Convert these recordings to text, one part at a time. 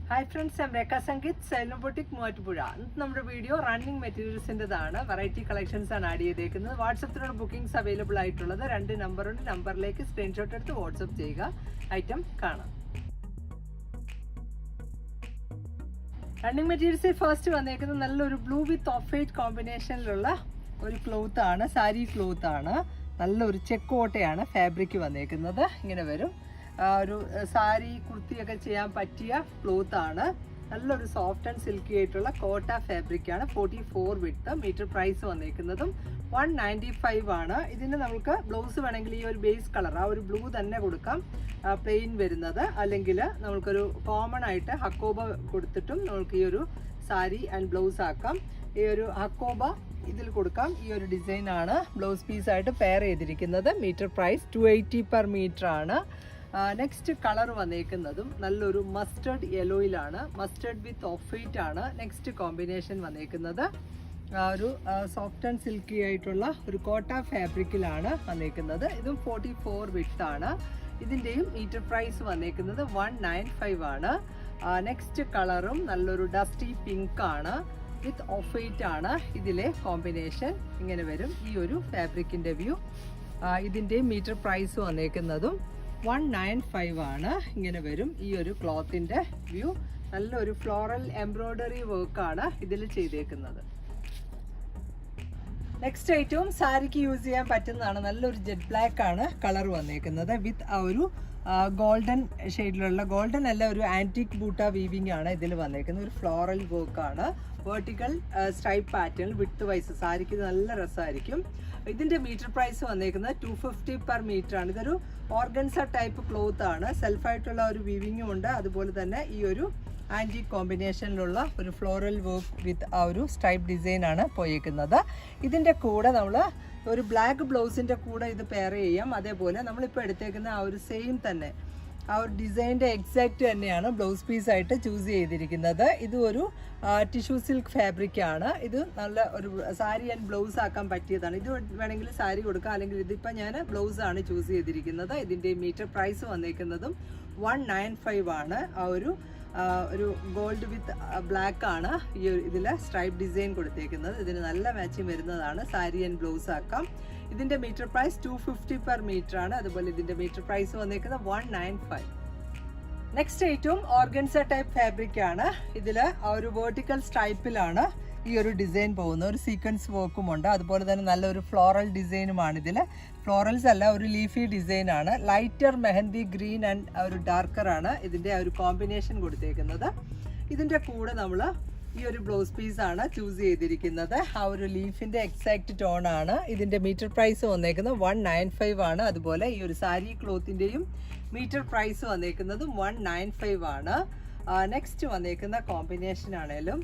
Hi friends, I'm Rekha Sangeet, Salem Boutique, Muatupuzha. നമ്മുടെ video running മെറ്റീരിയൽസിൻ്റെതാണ്. Variety collections ആണ് add ചെയ്തേക്കുന്നത്. വാട്സപ്പിലുള്ള bookings available ആയിട്ടുള്ളത് 2 നമ്പറുണ്ട്. നമ്പറിലേക്ക് സ്ക്രീൻഷോട്ട് എടുത്ത് വാട്സപ്പ് ചെയ്യുക. ഐറ്റം കാണാം. റണ്ണിങ് മെറ്റീരിയൽസിൽ ഫസ്റ്റ് വന്നേക്കുന്നത് നല്ലൊരു ബ്ലൂ വിത്ത് ഓഫ് വൈറ്റ് കോമ്പിനേഷനിലുള്ള ഒരു ക്ലോത്ത് ആണ്. സാരി ക്ലോത്ത് ആണ്. നല്ലൊരു ചെക്ക് കോട്ടയാണ് ഫാബ്രിക് വന്നേക്കുന്നത്. ഇങ്ങനെ വരും. ഒരു സാരി കുർത്തിയൊക്കെ ചെയ്യാൻ പറ്റിയ ക്ലോത്ത് ആണ്. നല്ലൊരു സോഫ്റ്റ് ആൻഡ് സിൽക്കി ആയിട്ടുള്ള കോട്ട ഫാബ്രിക് ആണ്. 44 വിഡ്ത്ത്. മീറ്റർ പ്രൈസ് വന്നേക്കുന്നതും 195 ആണ്. ഇതിന് നമുക്ക് ബ്ലൗസ് വേണമെങ്കിൽ ഈ ഒരു ബേസ് കളർ ആ ഒരു ബ്ലൂ തന്നെ കൊടുക്കാം, പ്ലെയിൻ വരുന്നത്. അല്ലെങ്കിൽ നമുക്കൊരു കോമൺ ആയിട്ട് ഹക്കോബ കൊടുത്തിട്ടും നമുക്ക് ഈ ഒരു സാരി ആൻഡ് ബ്ലൗസ് ആക്കാം. ഈ ഒരു ഹക്കോബ ഇതിൽ കൊടുക്കാം. ഈ ഒരു ഡിസൈൻ ആണ് ബ്ലൗസ് പീസായിട്ട് പെയർ ചെയ്തിരിക്കുന്നത്. മീറ്റർ പ്രൈസ് 280 പെർ മീറ്റർ ആണ്. നെക്സ്റ്റ് കളർ വന്നേക്കുന്നതും നല്ലൊരു മസ്റ്റേർഡ് യെല്ലോയിലാണ്. മസ്റ്റേർഡ് വിത്ത് ഓഫ് വൈറ്റ് ആണ് നെക്സ്റ്റ് കോമ്പിനേഷൻ വന്നേക്കുന്നത്. ഒരു സോഫ്റ്റ് ആൻഡ് സിൽക്കി ആയിട്ടുള്ള ഒരു കോട്ട ഫാബ്രിക്കിലാണ് വന്നേക്കുന്നത്. ഇതും 44 വിഡ്ത്ത് ആണ്. ഇതിൻ്റെയും മീറ്റർ പ്രൈസ് വന്നേക്കുന്നത് 195 ആണ്. നെക്സ്റ്റ് കളറും നല്ലൊരു ഡസ്റ്റി പിങ്ക് ആണ് വിത്ത് ഓഫ് വൈറ്റ് ആണ് ഇതിലെ കോമ്പിനേഷൻ. ഇങ്ങനെ വരും ഈ ഒരു ഫാബ്രിക്കിൻ്റെ വ്യൂ. ഇതിൻ്റെ മീറ്റർ പ്രൈസ് വന്നേക്കുന്നതും 195 ആണ്. ഇങ്ങനെ വരും ഈ ഒരു ക്ലോത്തിൻ്റെ വ്യൂ. നല്ലൊരു ഫ്ലോറൽ എംബ്രോയ്ഡറി വർക്കാണ് ഇതിൽ ചെയ്തേക്കുന്നത്. നെക്സ്റ്റ് ഐറ്റവും സാരിക്ക് യൂസ് ചെയ്യാൻ പറ്റുന്നതാണ്. നല്ലൊരു ജെറ്റ് ബ്ലാക്ക് ആണ് കളർ വന്നേക്കുന്നത്. വിത്ത് ആ ഒരു ഗോൾഡൻ ഷെയ്ഡിലുള്ള, ഗോൾഡൻ അല്ല, ഒരു ആൻറ്റിക് ബൂട്ട വീവിങ് ആണ് ഇതിൽ വന്നേക്കുന്നത്. ഒരു ഫ്ലോറൽ വർക്കാണ്. വെർട്ടിക്കൽ സ്ട്രൈപ്പ് പാറ്റേൺ വിത്ത് വൈസ് സാരിക്ക് നല്ല രസമായിരിക്കും. ഇതിൻ്റെ മീറ്റർ പ്രൈസ് വന്നേക്കുന്നത് 250 പെർ മീറ്റർ ആണ്. ഇതൊരു ഓർഗൻസ ടൈപ്പ് ക്ലോത്ത് ആണ്. സെൽഫായിട്ടുള്ള ഒരു വീവിങ്ങും ഉണ്ട്. അതുപോലെ തന്നെ ഈ ഒരു ആൻറ്റിക് കോമ്പിനേഷനിലുള്ള ഒരു ഫ്ലോറൽ വർക്ക് വിത്ത് ആ ഒരു സ്ട്രൈപ്പ് ഡിസൈൻ ആണ് പോയേക്കുന്നത്. ഇതിൻ്റെ കൂടെ നമ്മൾ ഒരു ബ്ലാക്ക് ബ്ലൗസിൻ്റെ കൂടെ ഇത് പെയർ ചെയ്യാം. അതേപോലെ നമ്മളിപ്പോൾ എടുത്തേക്കുന്ന ആ ഒരു സെയിം തന്നെ ആ ഒരു ഡിസൈൻ്റെ എക്സാക്റ്റ് തന്നെയാണ് ബ്ലൗസ് പീസായിട്ട് ചൂസ് ചെയ്തിരിക്കുന്നത്. ഇത് ഒരു ടിഷ്യൂ സിൽക്ക് ഫാബ്രിക് ആണ്. ഇത് നല്ല ഒരു സാരി ആൻഡ് ബ്ലൗസ് ആക്കാൻ പറ്റിയതാണ്. ഇത് വേണമെങ്കിൽ സാരി കൊടുക്കാം, അല്ലെങ്കിൽ ഇതിപ്പോൾ ഞാൻ ബ്ലൗസ് ആണ് ചൂസ് ചെയ്തിരിക്കുന്നത്. ഇതിൻ്റെ മീറ്റർ പ്രൈസ് വന്നേക്കുന്നതും 195 ആണ്. ആ ഒരു ഗോൾഡ് വിത്ത് ബ്ലാക്ക് ആണ് ഈ ഒരു ഇതിൽ സ്ട്രൈപ്പ് ഡിസൈൻ കൊടുത്തേക്കുന്നത്. ഇതിന് നല്ല മാച്ചിങ് വരുന്നതാണ്. സാരി ആൻഡ് ബ്ലൗസ് ആക്കാം. ഇതിൻ്റെ മീറ്റർ പ്രൈസ് 250 പെർ മീറ്റർ ആണ്. അതുപോലെ ഇതിൻ്റെ മീറ്റർ പ്രൈസ് വന്നേക്കുന്നത് 195. നെക്സ്റ്റ് ഐറ്റവും ഓർഗൻസ ടൈപ്പ് ഫാബ്രിക് ആണ്. ഇതിൽ ആ ഒരു വെർട്ടിക്കൽ സ്ട്രൈപ്പിലാണ് ഈ ഒരു ഡിസൈൻ പോകുന്നത്. ഒരു സീക്വൻസ് വർക്കും ഉണ്ട്. അതുപോലെ തന്നെ നല്ലൊരു ഫ്ലോറൽ ഡിസൈനുമാണ് ഇതിൽ. ഫ്ലോറൽസ് അല്ല, ഒരു ലീഫി ഡിസൈൻ ആണ്. ലൈറ്റർ മെഹന്തി ഗ്രീൻ ആൻഡ് ഒരു ഡാർക്കർ ആണ് ഇതിൻ്റെ ആ ഒരു കോമ്പിനേഷൻ കൊടുത്തേക്കുന്നത്. ഇതിൻ്റെ കൂടെ നമ്മൾ ഈ ഒരു ബ്ലൗസ് പീസാണ് ചൂസ് ചെയ്തിരിക്കുന്നത്. ആ ഒരു ലീഫിൻ്റെ എക്സാക്റ്റ് ടോൺ ആണ്. ഇതിൻ്റെ മീറ്റർ പ്രൈസ് വന്നേക്കുന്നത് 195 ആണ്. അതുപോലെ ഈ ഒരു സാരി ക്ലോത്തിൻ്റെയും മീറ്റർ പ്രൈസ് വന്നേക്കുന്നത് 195 ആണ്. നെക്സ്റ്റ് വന്നേക്കുന്ന കോമ്പിനേഷൻ ആണേലും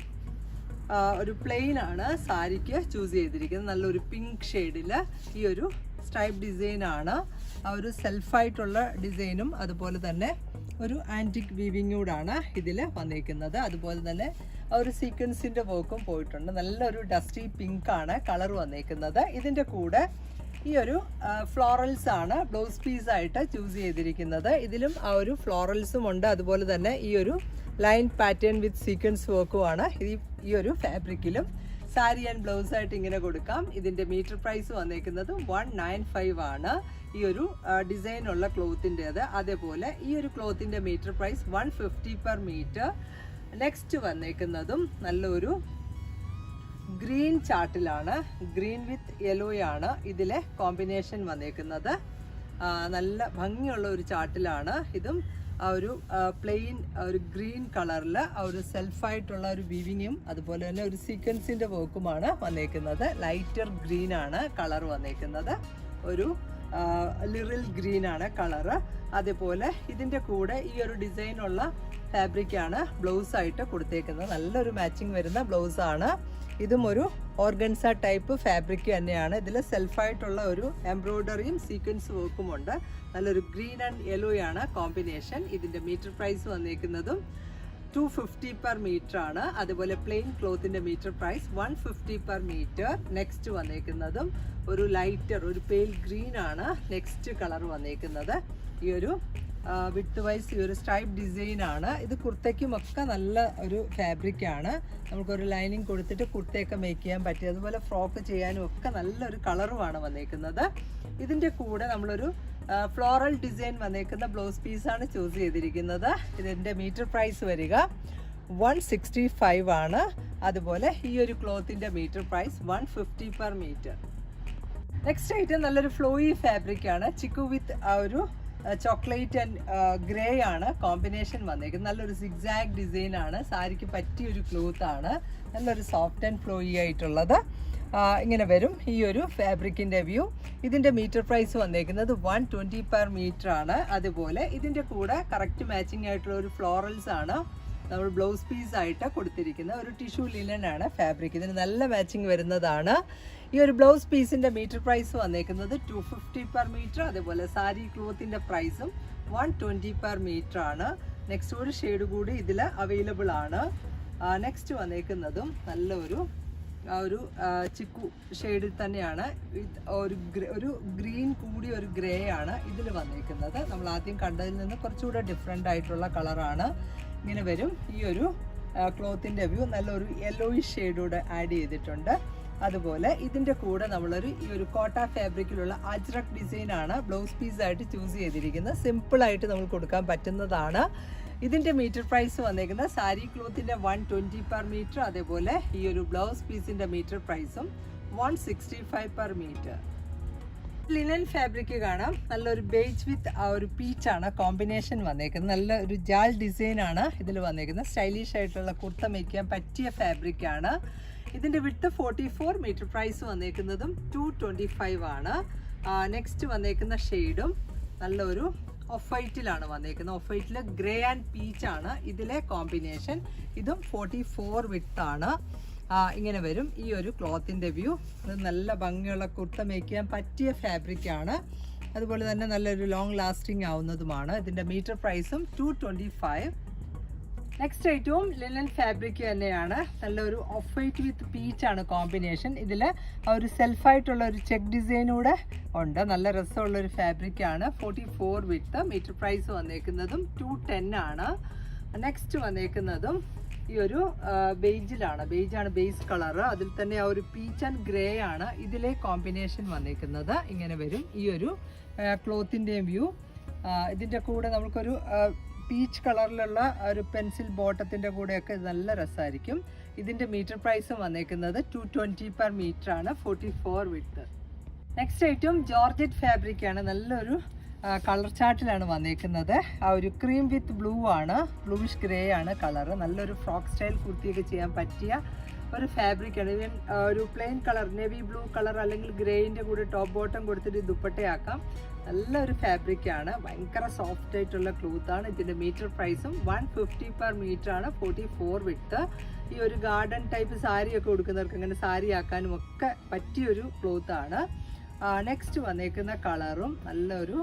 ഒരു പ്ലെയിൻ ആണ് സാരിക്ക് ചൂസ് ചെയ്തിരിക്കുന്നത്. നല്ലൊരു പിങ്ക് ഷെയ്ഡിൽ ഈ ഒരു സ്ട്രൈപ്പ് ഡിസൈൻ ആണ്. ആ ഒരു സെൽഫായിട്ടുള്ള ഡിസൈനും അതുപോലെ തന്നെ ഒരു ആൻറ്റിക് വീവിങ്ങൂടാണ് ഇതിൽ വന്നേക്കുന്നത്. അതുപോലെ തന്നെ ആ ഒരു സീക്വൻസിൻ്റെ വർക്കും പോയിട്ടുണ്ട്. നല്ലൊരു ഡസ്റ്റി പിങ്ക് ആണ് കളർ വന്നേക്കുന്നത്. ഇതിൻ്റെ കൂടെ ഈ ഒരു ഫ്ലോറൽസ് ആണ് ബ്ലൗസ് പീസായിട്ട് ചൂസ് ചെയ്തിരിക്കുന്നത്. ഇതിലും ആ ഒരു ഫ്ലോറൽസും ഉണ്ട്. അതുപോലെ തന്നെ ഈ ഒരു ലൈൻ പാറ്റേൺ വിത്ത് സീക്വൻസ് വർക്കുമാണ് ഈ ഒരു ഫാബ്രിക്കിലും. സാരി ആൻഡ് ബ്ലൗസ് ആയിട്ട് ഇങ്ങനെ കൊടുക്കാം. ഇതിൻ്റെ മീറ്റർ പ്രൈസ് വന്നേക്കുന്നത് 195 ആണ്. ഈ ഒരു ഡിസൈനുള്ള ക്ലോത്തിൻ്റേത്. അതേപോലെ ഈ ഒരു ക്ലോത്തിൻ്റെ metre price 150 per metre. Next വന്നേക്കുന്നതും നല്ലൊരു ഗ്രീൻ ചാർട്ടിലാണ്. ഗ്രീൻ വിത്ത് യെല്ലോയാണ് ഇതിലെ കോമ്പിനേഷൻ വന്നേക്കുന്നത്. നല്ല ഭംഗിയുള്ള ഒരു ചാർട്ടിലാണ്. ഇതും ആ ഒരു പ്ലെയിൻ ഒരു ഗ്രീൻ കളറിൽ ആ ഒരു സെൽഫായിട്ടുള്ള ഒരു വീവിങ്ങും അതുപോലെ തന്നെ ഒരു സീക്വൻസിൻ്റെ വർക്കുമാണ് വന്നേക്കുന്നത്. ലൈറ്റർ ഗ്രീൻ ആണ് കളർ വന്നേക്കുന്നത്. ഒരു ലിറിൽ ഗ്രീൻ ആണ് കളറ്. അതേപോലെ ഇതിൻ്റെ കൂടെ ഈ ഒരു ഡിസൈനുള്ള ഫാബ്രിക്കാണ് ബ്ലൗസ് ആയിട്ട് കൊടുത്തേക്കുന്നത്. നല്ലൊരു മാച്ചിങ് വരുന്ന ബ്ലൗസാണ്. ഇതും ഒരു ഓർഗൻസ ടൈപ്പ് ഫാബ്രിക് തന്നെയാണ്. ഇതിൽ സെൽഫായിട്ടുള്ള ഒരു എംബ്രോയ്ഡറിയും സീക്വൻസ് വർക്കും ഉണ്ട്. നല്ലൊരു ഗ്രീൻ ആൻഡ് യെല്ലോ ആണ് കോമ്പിനേഷൻ. ഇതിൻ്റെ മീറ്റർ പ്രൈസ് വന്നേക്കുന്നതും 250 പെർ മീറ്റർ ആണ്. അതുപോലെ പ്ലെയിൻ ക്ലോത്തിൻ്റെ metre price 150 per metre. Next വന്നേക്കുന്നതും ഒരു ലൈറ്റർ ഒരു പെയിൽ ഗ്രീൻ ആണ് നെക്സ്റ്റ് കളർ വന്നേക്കുന്നത്. ഈ ഒരു വിത്ത് വൈസ് ഈ ഒരു സ്ട്രൈപ്പ് ഡിസൈനാണ്. ഇത് കുർത്തയ്ക്കുമൊക്കെ നല്ല ഒരു ഫാബ്രിക്കാണ്. നമുക്കൊരു ലൈനിങ് കൊടുത്തിട്ട് കുർത്തയൊക്കെ മേക്ക് ചെയ്യാൻ പറ്റും. അതുപോലെ ഫ്രോക്ക് ചെയ്യാനും ഒക്കെ നല്ലൊരു കളറുമാണ് വന്നേക്കുന്നത്. ഇതിൻ്റെ കൂടെ നമ്മളൊരു ഫ്ലോറൽ ഡിസൈൻ വന്നേക്കുന്ന ബ്ലൗസ് പീസാണ് ചൂസ് ചെയ്തിരിക്കുന്നത്. ഇതിൻ്റെ മീറ്റർ പ്രൈസ് വരിക 165 ആണ്. അതുപോലെ ഈ ഒരു ക്ലോത്തിൻ്റെ metre price 150 per metre. Next item നല്ലൊരു ഫ്ലോയി ഫാബ്രിക്കാണ്. ചിക്കു വിത്ത് ആ ഒരു ചോക്ലേറ്റ് ആൻഡ് ഗ്രേ ആണ് കോമ്പിനേഷൻ വന്നേക്കുന്നത്. നല്ലൊരു സിഗ്സാഗ് ഡിസൈനാണ്. സാരിക്ക് പറ്റിയൊരു ക്ലോത്താണ്. നല്ലൊരു സോഫ്റ്റ് ആൻഡ് ഫ്ലോയി ആയിട്ടുള്ളത് ഇങ്ങനെ വരും ഈ ഒരു ഫാബ്രിക്കിൻ്റെ വ്യൂ. ഇതിൻ്റെ മീറ്റർ പ്രൈസ് വന്നേക്കുന്നത് 120 പെർ മീറ്റർ ആണ്. അതുപോലെ ഇതിൻ്റെ കൂടെ കറക്റ്റ് മാച്ചിങ് ആയിട്ടുള്ള ഒരു ഫ്ലോറൽസ് ആണ് നമ്മൾ ബ്ലൗസ് പീസ് ആയിട്ട് കൊടുത്തിരിക്കുന്ന ഒരു ടിഷ്യൂ ലിനൻ ആണ് ഫാബ്രിക്. ഇതിന് നല്ല മാച്ചിങ് വരുന്നതാണ്. ഈ ഒരു ബ്ലൗസ് പീസിൻ്റെ മീറ്റർ പ്രൈസ് വന്നേക്കുന്നത് 250 പെർ മീറ്റർ. അതേപോലെ സാരി ക്ലോത്തിൻ്റെ പ്രൈസും 120 പെർ മീറ്റർ ആണ്. നെക്സ്റ്റ് ഒരു ഷെയ്ഡ് കൂടി ഇതിൽ അവൈലബിൾ ആണ്. നെക്സ്റ്റ് വന്നേക്കുന്നതും നല്ലൊരു ഒരു ചിക്കു ഷെയ്ഡിൽ തന്നെയാണ്. ഒരു ഗ്രീൻ കൂടി ഒരു ഗ്രേ ആണ് ഇതിൽ വന്നേക്കുന്നത്. നമ്മൾ ആദ്യം കണ്ടതിൽ നിന്ന് കുറച്ചുകൂടെ ഡിഫറെൻ്റ് ആയിട്ടുള്ള കളറാണ്. ഇങ്ങനെ വരും ഈ ഒരു ക്ലോത്തിൻ്റെ വ്യൂ. നല്ലൊരു യെല്ലോയിഷ് ഷെയ്ഡൂടെ ആഡ് ചെയ്തിട്ടുണ്ട്. അതുപോലെ ഇതിൻ്റെ കൂടെ നമ്മളൊരു ഈ ഒരു കോട്ട ഫാബ്രിക്കിലുള്ള അജ്രക് ഡിസൈനാണ് ബ്ലൗസ് പീസായിട്ട് ചൂസ് ചെയ്തിരിക്കുന്നത്. സിമ്പിളായിട്ട് നമ്മൾ കൊടുക്കാൻ പറ്റുന്നതാണ്. ഇതിൻ്റെ മീറ്റർ പ്രൈസ് വന്നേക്കുന്നത് സാരി ക്ലോത്തിൻ്റെ 120 പെർ മീറ്റർ. അതേപോലെ ഈ ഒരു ബ്ലൗസ് പീസിൻ്റെ മീറ്റർ പ്രൈസും 165 പെർ മീറ്റർ. ലിനൻ ഫാബ്രിക് കാണാം. നല്ലൊരു ബേജ് വിത്ത് ആ ഒരു പീച്ചാണ് കോമ്പിനേഷൻ വന്നേക്കുന്നത്. നല്ല ഒരു ജാൽ ഡിസൈനാണ് ഇതിൽ വന്നേക്കുന്നത്. സ്റ്റൈലിഷ് ആയിട്ടുള്ള കുർത്ത മേക്ക് ചെയ്യാൻ പറ്റിയ ഫാബ്രിക്കാണ്. ഇതിൻ്റെ വിഡ്ത്ത് 44, മീറ്റർ പ്രൈസ് വന്നേക്കുന്നതും 225 ആണ്. നെക്സ്റ്റ് വന്നേക്കുന്ന ഷെയ്ഡും നല്ലൊരു ഓഫ് വൈറ്റിലാണ് വന്നേക്കുന്നത്. ഓഫ് വൈറ്റിൽ ഗ്രേ ആൻഡ് പീച്ച് ആണ് ഇതിലെ കോമ്പിനേഷൻ. ഇതും 44 വിഡ്ത്ത് ആണ്. ഇങ്ങനെ വരും ഈ ഒരു ക്ലോത്തിൻ്റെ വ്യൂ. ഇത് നല്ല ഭംഗിയുള്ള കുർത്ത മേക്ക് ചെയ്യാൻ പറ്റിയ ഫാബ്രിക്കാണ്. അതുപോലെ തന്നെ നല്ലൊരു ലോങ് ലാസ്റ്റിംഗ് ആവുന്നതുമാണ്. ഇതിൻ്റെ മീറ്റർ പ്രൈസും 225. നെക്സ്റ്റ് ഐറ്റവും ലിനൻ ഫാബ്രിക് തന്നെയാണ്. നല്ലൊരു ഓഫ് വൈറ്റ് വിത്ത് പീച്ചാണ് കോമ്പിനേഷൻ. ഇതിൽ ആ ഒരു സെൽഫായിട്ടുള്ള ഒരു ചെക്ക് ഡിസൈനൂടെ ഉണ്ട്. നല്ല രസമുള്ളൊരു ഫാബ്രിക്കാണ്. 44 വിത്ത്. മീറ്റർ പ്രൈസ് വന്നേക്കുന്നതും 210 ആണ്. നെക്സ്റ്റ് വന്നേക്കുന്നതും ഈ ഒരു ബേജാണ് ബേസ് കളർ. അതിൽ തന്നെ ആ ഒരു പീച്ച് ആൻഡ് ഗ്രേ ആണ് ഇതിലെ കോമ്പിനേഷൻ വന്നേക്കുന്നത്. ഇങ്ങനെ വരും ഈ ഒരു ക്ലോത്തിൻ്റെ വ്യൂ. ഇതിൻ്റെ കൂടെ നമുക്കൊരു പീച്ച് കളറിലുള്ള ഒരു പെൻസിൽ ബോട്ടത്തിൻ്റെ കൂടെയൊക്കെ നല്ല രസമായിരിക്കും. ഇതിൻ്റെ മീറ്റർ പ്രൈസും വന്നേക്കുന്നത് 220 പെർ മീറ്റർ ആണ്. 44 വിഡ്ത്ത്. നെക്സ്റ്റ് ഐറ്റം ജോർജറ്റ് ഫാബ്രിക്കാണ്. നല്ലൊരു കളർ ചാർട്ടിലാണ് വന്നേക്കുന്നത്. ആ ഒരു ക്രീം വിത്ത് ബ്ലൂ ആണ്. ബ്ലൂയിഷ് ഗ്രേ ആണ് കളർ. നല്ലൊരു ഫ്രോക്ക് സ്റ്റൈൽ കുർത്തിയൊക്കെ ചെയ്യാൻ പറ്റിയ ഒരു ഫാബ്രിക്കാണ്. ഇവൻ ഒരു plain colour navy blue colour അല്ലെങ്കിൽ ഗ്രേയിൻ്റെ കൂടെ ടോപ്പ് ബോട്ടം കൊടുത്തിട്ട് ദുപ്പട്ടയാക്കാം. നല്ലൊരു ഫാബ്രിക്കാണ്. ഭയങ്കര സോഫ്റ്റ് ആയിട്ടുള്ള ക്ലോത്താണ്. ഇതിൻ്റെ മീറ്റർ പ്രൈസും 150 പെർ മീറ്റർ ആണ്. 44 വിഡ്ത്ത്. ഈ ഒരു ഗാർഡൻ ടൈപ്പ് സാരിയൊക്കെ കൊടുക്കുന്നവർക്ക് അങ്ങനെ സാരി ആക്കാനും ഒക്കെ പറ്റിയൊരു ക്ലോത്താണ്. നെക്സ്റ്റ് വന്നേക്കുന്ന കളറും നല്ലൊരു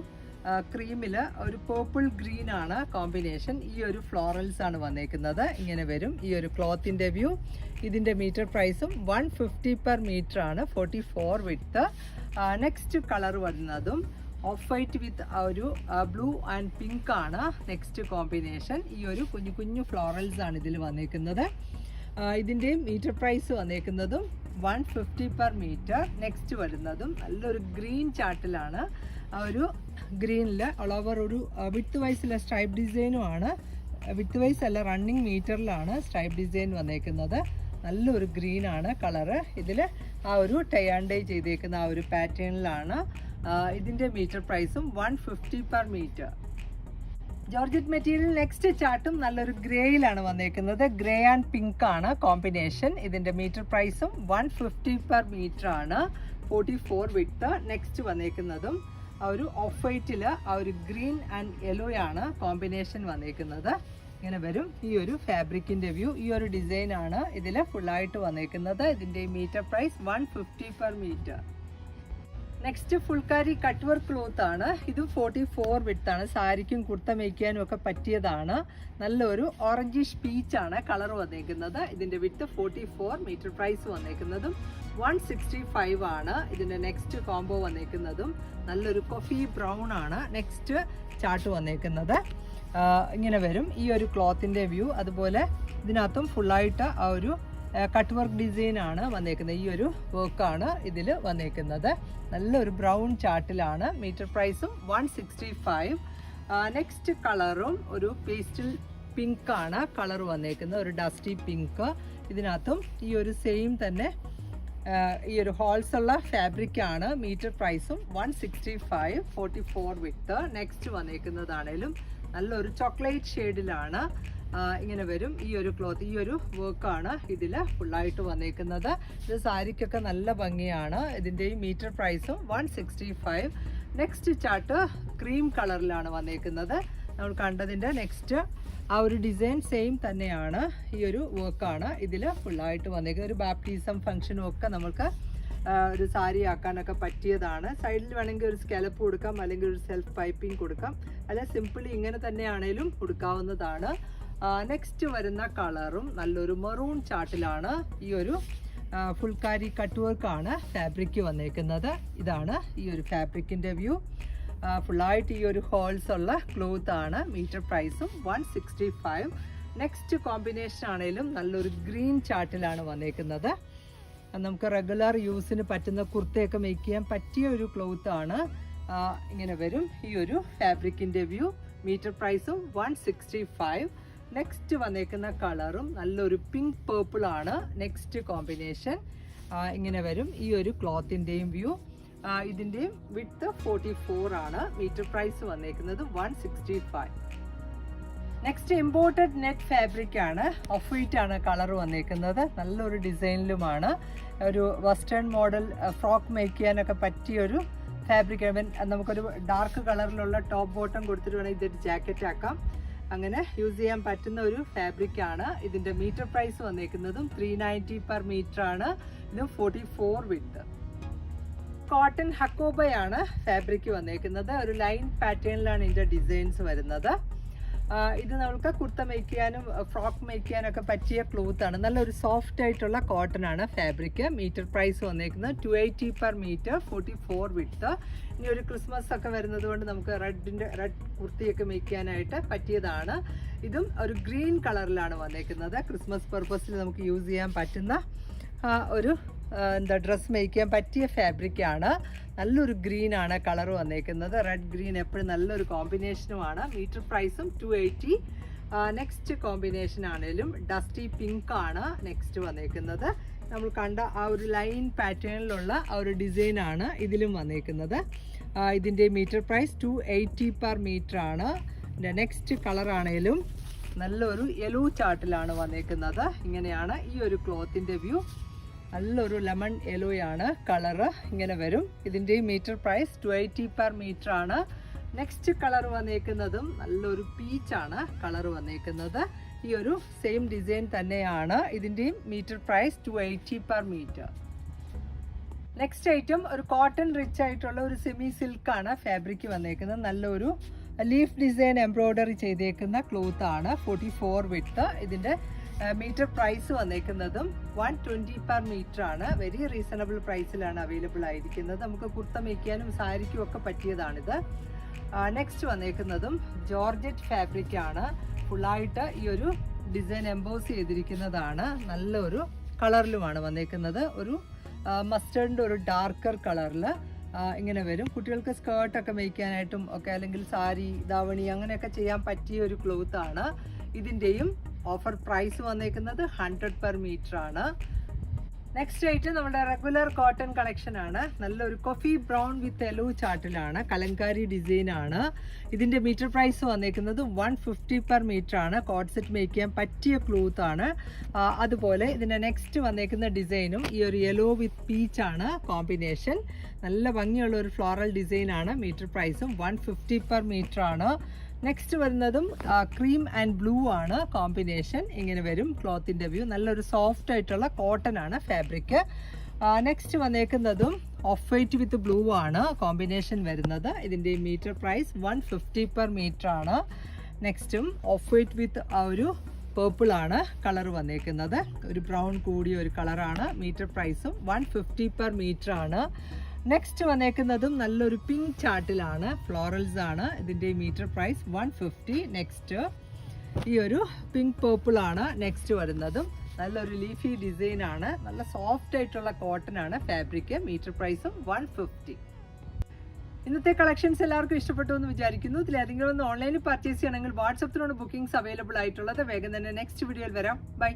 ക്രീമിൽ ഒരു പേർപ്പിൾ ഗ്രീൻ ആണ് കോമ്പിനേഷൻ. ഈ ഒരു ഫ്ലോറൽസ് ആണ് വന്നേക്കുന്നത്. ഇങ്ങനെ വരും ഈ ഒരു ക്ലോത്തിൻ്റെ വ്യൂ. ഇതിൻ്റെ മീറ്റർ പ്രൈസും 150 പെർ മീറ്റർ ആണ്. 44 വിഡ്ത്ത്. നെക്സ്റ്റ് കളർ വരുന്നതും ഓഫ് വൈറ്റ് വിത്ത് ഒരു ബ്ലൂ ആൻഡ് പിങ്ക് ആണ് നെക്സ്റ്റ് കോമ്പിനേഷൻ. ഈ ഒരു കുഞ്ഞു കുഞ്ഞു ഫ്ലോറൽസ് ആണ് ഇതിൽ വന്നേക്കുന്നത്. ഇതിൻ്റെയും മീറ്റർ പ്രൈസ് വന്നേക്കുന്നതും 150 പെർ മീറ്റർ. നെക്സ്റ്റ് വരുന്നതും നല്ലൊരു ഗ്രീൻ ചാർട്ടിലാണ്. ആ ഒരു ഗ്രീനിൽ ഓൾ ഓവർ ഒരു വിത്ത് വൈസിലെ സ്ട്രൈപ്പ് ഡിസൈനും ആണ്. വിത്ത് വൈസ് അല്ല, റണ്ണിങ് മീറ്ററിലാണ് സ്ട്രൈപ്പ് ഡിസൈൻ വന്നേക്കുന്നത്. നല്ലൊരു ഗ്രീൻ ആണ് കളറ്. ഇതിൽ ആ ഒരു ടൈ ആൻഡ് ഡൈ ചെയ്തേക്കുന്ന ആ ഒരു പാറ്റേണിലാണ്. ഇതിൻ്റെ മീറ്റർ പ്രൈസും 150 per metre. Georgette material next ചാർട്ടും നല്ലൊരു ഗ്രേയിലാണ് വന്നേക്കുന്നത്. ഗ്രേ ആൻഡ് പിങ്ക് ആണ് കോമ്പിനേഷൻ. ഇതിൻ്റെ മീറ്റർ പ്രൈസും 150 പെർ മീറ്റർ ആണ്. 44 വിഡ്ത്ത്. നെക്സ്റ്റ് വന്നേക്കുന്നതും ആ ഒരു ഓഫ് വൈറ്റിൽ ആ ഒരു ഗ്രീൻ ആൻഡ് യെല്ലോ ആണ് കോമ്പിനേഷൻ വന്നേക്കുന്നത്. ഇങ്ങനെ വരും ഈ ഒരു ഫാബ്രിക്കിൻ്റെ വ്യൂ. ഈ ഒരു ഡിസൈനാണ് ഇതിൽ ഫുള്ളായിട്ട് വന്നേക്കുന്നത്. ഇതിൻ്റെ metre price 150 per metre. Next phulkari cut work cloth ആണ്. ഇതും 44 വിഡ്ത്ത് ആണ്. സാരിക്കും കുർത്ത മേയ്ക്കാനും ഒക്കെ പറ്റിയതാണ്. നല്ലൊരു ഓറഞ്ചിഷ് പീച്ച് ആണ് കളർ വന്നേക്കുന്നത്. ഇതിന്റെ വിഡ്ത്ത് 44 മീറ്റർ. പ്രൈസ് വന്നേക്കുന്നതും 165 ആണ്. ഇതിന്റെ നെക്സ്റ്റ് കോംബോ വന്നേക്കുന്നതും നല്ലൊരു കോഫി ബ്രൗൺ ആണ്. നെക്സ്റ്റ് ചാർട്ട് വന്നേക്കുന്നത് ഇങ്ങനെ വരും. ഈ ഒരു ക്ലോത്തിന്റെ വ്യൂ. അതുപോലെ ഇതിനകത്തും ഫുള്ളായിട്ട് ആ ഒരു കട്ട് വർക്ക് ഡിസൈൻ ആണ് വന്നേക്കുന്നത്. ഈ ഒരു വർക്കാണ് ഇതിൽ വന്നേക്കുന്നത്. നല്ലൊരു ബ്രൗൺ ചാർട്ടിലാണ്. മീറ്റർ പ്രൈസും 165. നെക്സ്റ്റ് കളറും ഒരു പേസ്റ്റൽ പിങ്ക് ആണ് കളർ വന്നേക്കുന്നത്. ഒരു ഡസ്റ്റി പിങ്ക്. ഇതിനകത്തും ഈ ഒരു സെയിം തന്നെ ഈ ഒരു ഹോൾസ് ഉള്ള ഫാബ്രിക് ആണ്. മീറ്റർ പ്രൈസും 165, 44 വിഡ്ത്ത്. നെക്സ്റ്റ് വന്നേക്കുന്നതാണേലും നല്ലൊരു ചോക്ലേറ്റ് ഷെയ്ഡിലാണ് ഇങ്ങനെ വരും. ഈ ഒരു ക്ലോത്ത്, ഈ ഒരു വർക്കാണ് ഇതിൽ ഫുള്ളായിട്ട് വന്നേക്കുന്നത്. ഇത് സാരിക്കൊക്കെ നല്ല ഭംഗിയാണ്. ഇതിൻ്റെയും മീറ്റർ പ്രൈസും 165. നെക്സ്റ്റ് ചാർട്ട് ക്രീം കളറിലാണ് വന്നേക്കുന്നത്. നമ്മൾ കണ്ടതിൻ്റെ നെക്സ്റ്റ് ആ ഒരു ഡിസൈൻ സെയിം തന്നെയാണ്. ഈ ഒരു വർക്കാണ് ഇതിൽ ഫുള്ളായിട്ട് വന്നേക്കുന്നത്. ഒരു ബാപ്റ്റിസം ഫംഗ്ഷനും ഒക്കെ നമുക്ക് ഒരു സാരി ആക്കാനൊക്കെ പറ്റിയതാണ്. സൈഡിൽ വേണമെങ്കിൽ ഒരു സ്കാലപ്പ് കൊടുക്കാം, അല്ലെങ്കിൽ ഒരു സെൽഫ് പൈപ്പിംഗ് കൊടുക്കാം, അല്ലെ സിമ്പിളി ഇങ്ങനെ തന്നെയാണേലും കൊടുക്കാവുന്നതാണ്. നെക്സ്റ്റ് വരുന്ന കളറും നല്ലൊരു മെറൂൺ ചാർട്ടിലാണ്. ഈ ഒരു ഫുൾക്കാരി കട്ട് വർക്കാണ് ഫാബ്രിക് വന്നേക്കുന്നത്. ഇതാണ് ഈ ഒരു ഫാബ്രിക്കിൻ്റെ വ്യൂ. ഫുള്ളായിട്ട് ഈ ഒരു ഹോൾസ് ഉള്ള ക്ലോത്ത് ആണ്. മീറ്റർ പ്രൈസും 165. നെക്സ്റ്റ് കോമ്പിനേഷൻ ആണെങ്കിലും നല്ലൊരു ഗ്രീൻ ചാർട്ടിലാണ് വന്നേക്കുന്നത്. നമുക്ക് റെഗുലർ യൂസിന് പറ്റുന്ന കുർത്തയൊക്കെ മേക്ക് ചെയ്യാൻ പറ്റിയ ഒരു ക്ലോത്ത് ആണ്. ഇങ്ങനെ വരും ഈ ഒരു ഫാബ്രിക്കിൻ്റെ വ്യൂ. മീറ്റർ പ്രൈസും 165. നെക്സ്റ്റ് വന്നേക്കുന്ന കളറും നല്ലൊരു പിങ്ക് പേർപ്പിൾ ആണ് നെക്സ്റ്റ് കോമ്പിനേഷൻ. ഇങ്ങനെ വരും ഈ ഒരു ക്ലോത്തിൻ്റെയും വ്യൂ. ഇതിൻ്റെയും വിഡ്ത്ത് 44 ആണ്. മീറ്റർ പ്രൈസ് വന്നേക്കുന്നത് 165. നെക്സ്റ്റ് ഇമ്പോർട്ടഡ് നെറ്റ് ഫാബ്രിക് ആണ്. ഓഫ് വൈറ്റ് ആണ് കളർ വന്നേക്കുന്നത്. നല്ലൊരു ഡിസൈനിലുമാണ്. ഒരു വെസ്റ്റേൺ മോഡൽ ഫ്രോക്ക് മേക്ക് ചെയ്യാനൊക്കെ പറ്റിയൊരു ഫാബ്രിക്. നമുക്കൊരു ഡാർക്ക് കളറിലുള്ള ടോപ്പ് ബോട്ടം കൊടുത്തിട്ട് വേണമെങ്കിൽ ഇതൊരു ജാക്കറ്റ് ആക്കാം. അങ്ങനെ യൂസ് ചെയ്യാൻ പറ്റുന്ന ഒരു ഫാബ്രിക് ആണ്. ഇതിൻ്റെ മീറ്റർ പ്രൈസ് വന്നേക്കുന്നതും 390 പെർ മീറ്റർ ആണ്. ഇതും 44 വിഡ്ത്ത്. കോട്ടൺ ഹക്കോബയാണ് ഫാബ്രിക് വന്നേക്കുന്നത്. ഒരു ലൈൻ പാറ്റേണിലാണ് ഇതിൻ്റെ ഡിസൈൻസ് വരുന്നത്. ഇത് നമുക്ക് കുർത്ത മേക്ക് ചെയ്യാനും ഫ്രോക്ക് മേക്ക് ചെയ്യാനൊക്കെ പറ്റിയ ക്ലോത്ത് ആണ്. നല്ലൊരു സോഫ്റ്റ് ആയിട്ടുള്ള കോട്ടൺ ആണ് ഫാബ്രിക്. മീറ്റർ പ്രൈസ് വന്നേക്കുന്നത് 280 പെർ മീറ്റർ, 44 വിഡ്ത്ത്. ഇനി ഒരു ക്രിസ്മസ് ഒക്കെ വരുന്നത് കൊണ്ട് നമുക്ക് റെഡ് കുർത്തിയൊക്കെ മേക്ക് ചെയ്യാനായിട്ട് പറ്റിയതാണ്. ഇതും ഒരു ഗ്രീൻ കളറിലാണ് വന്നേക്കുന്നത്. ക്രിസ്മസ് പർപ്പസിൽ നമുക്ക് യൂസ് ചെയ്യാൻ പറ്റുന്ന ഒരു ഡ്രസ്സ് മേക്ക് ചെയ്യാൻ പറ്റിയ ഫാബ്രിക് ആണ്. നല്ലൊരു ഗ്രീൻ ആണ് കളർ വന്നേക്കുന്നത്. റെഡ് ഗ്രീൻ എപ്പോഴും നല്ലൊരു കോമ്പിനേഷനുമാണ്. മീറ്റർ പ്രൈസും 280. നെക്സ്റ്റ് കോമ്പിനേഷൻ ആണെങ്കിലും ഡസ്റ്റി പിങ്ക് ആണ് നെക്സ്റ്റ് വന്നേക്കുന്നത്. നമ്മൾ കണ്ട ആ ഒരു ലൈൻ പാറ്റേണിലുള്ള ആ ഒരു ഡിസൈൻ ആണ് ഇതിലും വന്നേക്കുന്നത്. ഇതിൻ്റെ മീറ്റർ പ്രൈസ് 280 പെർ മീറ്റർ ആണ്. നെക്സ്റ്റ് കളർ ആണെങ്കിലും നല്ലൊരു യെല്ലോ ചാർട്ടിലാണ് വന്നേക്കുന്നത്. ഇങ്ങനെയാണ് ഈ ഒരു ക്ലോത്തിൻ്റെ വ്യൂ. നല്ലൊരു ലെമൺ യെല്ലോയാണ് കളറ്. ഇങ്ങനെ വരും. ഇതിൻ്റെ മീറ്റർ പ്രൈസ് 280 പെർ മീറ്റർ ആണ്. നെക്സ്റ്റ് കളർ വന്നേക്കുന്നതും നല്ലൊരു പീച്ചാണ് കളർ വന്നേക്കുന്നത്. ഈ ഒരു സെയിം ഡിസൈൻ തന്നെയാണ്. ഇതിൻ്റെയും metre price 280 per metre. Next item ഒരു കോട്ടൺ റിച്ച് ആയിട്ടുള്ള ഒരു സെമി സിൽക്കാണ് ഫാബ്രിക് വന്നേക്കുന്നത്. നല്ലൊരു ലീഫ് ഡിസൈൻ എംബ്രോയ്ഡറി ചെയ്തേക്കുന്ന ക്ലോത്ത് ആണ്. 44 വിഡ്ത്ത്. ഇതിൻ്റെ മീറ്റർ പ്രൈസ് വന്നേക്കുന്നതും 120 പെർ മീറ്റർ ആണ്. വെരി റീസണബിൾ പ്രൈസിലാണ് അവൈലബിൾ ആയിരിക്കുന്നത്. നമുക്ക് കുർത്ത മേക്ക് ചെയ്യാനും സാരിക്കും ഒക്കെ പറ്റിയതാണിത്. നെക്സ്റ്റ് വന്നേക്കുന്നതും ജോർജറ്റ് ഫാബ്രിക് ആണ്. ഫുള്ളായിട്ട് ഈ ഒരു ഡിസൈൻ എംബോസ് ചെയ്തിരിക്കുന്നതാണ്. നല്ലൊരു കളറിലുമാണ് വന്നേക്കുന്നത്. ഒരു മസ്റ്റേർഡിൻ്റെ ഒരു ഡാർക്കർ കളറിൽ ഇങ്ങനെ വരും. കുട്ടികൾക്ക് സ്കേർട്ടൊക്കെ മേക്ക് ചെയ്യാനായിട്ടും ഒക്കെ, അല്ലെങ്കിൽ സാരി ധാവണി അങ്ങനെയൊക്കെ ചെയ്യാൻ പറ്റിയ ഒരു ക്ലോത്ത് ആണ്. ഇതിൻ്റെയും ഓഫർ പ്രൈസ് വന്നേക്കുന്നത് 100 പെർ മീറ്റർ ആണ്. നെക്സ്റ്റ് ഐറ്റം നമ്മുടെ റെഗുലർ കോട്ടൺ കളക്ഷൻ ആണ്. നല്ലൊരു കോഫി ബ്രൗൺ വിത്ത് യെല്ലോ ചാർട്ടിലാണ്. കലങ്കാരി ഡിസൈൻ ആണ്. ഇതിൻ്റെ മീറ്റർ പ്രൈസ് വന്നേക്കുന്നത് 150 പെർ മീറ്റർ ആണ്. കോട്ട് സെറ്റ് മേക്ക് ചെയ്യാൻ പറ്റിയ ക്ലോത്ത് ആണ്. അതുപോലെ ഇതിൻ്റെ നെക്സ്റ്റ് വന്നേക്കുന്ന ഡിസൈനും ഈ ഒരു യെല്ലോ വിത്ത് പീച്ച് ആണ് കോമ്പിനേഷൻ. നല്ല ഭംഗിയുള്ള ഒരു ഫ്ലോറൽ ഡിസൈൻ ആണ്. മീറ്റർ പ്രൈസും 150 പെർ മീറ്റർ ആണ്. നെക്സ്റ്റ് വരുന്നതും ക്രീം ആൻഡ് ബ്ലൂ ആണ് കോമ്പിനേഷൻ. ഇങ്ങനെ വരും ക്ലോത്തിൻ്റെ വ്യൂ. നല്ലൊരു സോഫ്റ്റ് ആയിട്ടുള്ള കോട്ടൺ ആണ് ഫാബ്രിക്. നെക്സ്റ്റ് വന്നേക്കുന്നതും ഓഫ് വൈറ്റ് വിത്ത് ബ്ലൂ ആണ് കോമ്പിനേഷൻ വരുന്നത്. ഇതിൻ്റെ മീറ്റർ പ്രൈസ് 150 പെർ മീറ്റർ ആണ്. നെക്സ്റ്റും ഓഫ് വൈറ്റ് വിത്ത് ആ ഒരു പേർപ്പിൾ ആണ് കളർ വന്നേക്കുന്നത്. ഒരു ബ്രൗൺ കൂടിയ ഒരു കളറാണ്. മീറ്റർ പ്രൈസും 150 പെർ മീറ്റർ ആണ്. നെക്സ്റ്റ് വന്നേക്കുന്നതും നല്ലൊരു പിങ്ക് ചാർട്ടിലാണ്, ഫ്ലോറൽസ് ആണ്. ഇതിൻ്റെ മീറ്റർ പ്രൈസ് 150. നെക്സ്റ്റ് ഈ ഒരു പിങ്ക് പേർപ്പിൾ ആണ് നെക്സ്റ്റ് വരുന്നതും. നല്ലൊരു ലീഫി ഡിസൈൻ ആണ്. നല്ല സോഫ്റ്റ് ആയിട്ടുള്ള കോട്ടൺ ആണ് ഫാബ്രിക്. മീറ്റർ പ്രൈസും 150. ഇന്നത്തെ കളക്ഷൻസ് എല്ലാവർക്കും ഇഷ്ടപ്പെട്ടു എന്ന് വിചാരിക്കുന്നു. ഇതിലേതെങ്കിലും ഒന്ന് ഓൺലൈനിൽ പർച്ചേസ് ചെയ്യണമെങ്കിൽ വാട്സപ്പിലാണ് ബുക്കിംഗ്സ് അവൈലബിൾ ആയിട്ടുള്ളത്. വേഗം തന്നെ നെക്സ്റ്റ് വീഡിയോയിൽ വരാം. ബൈ.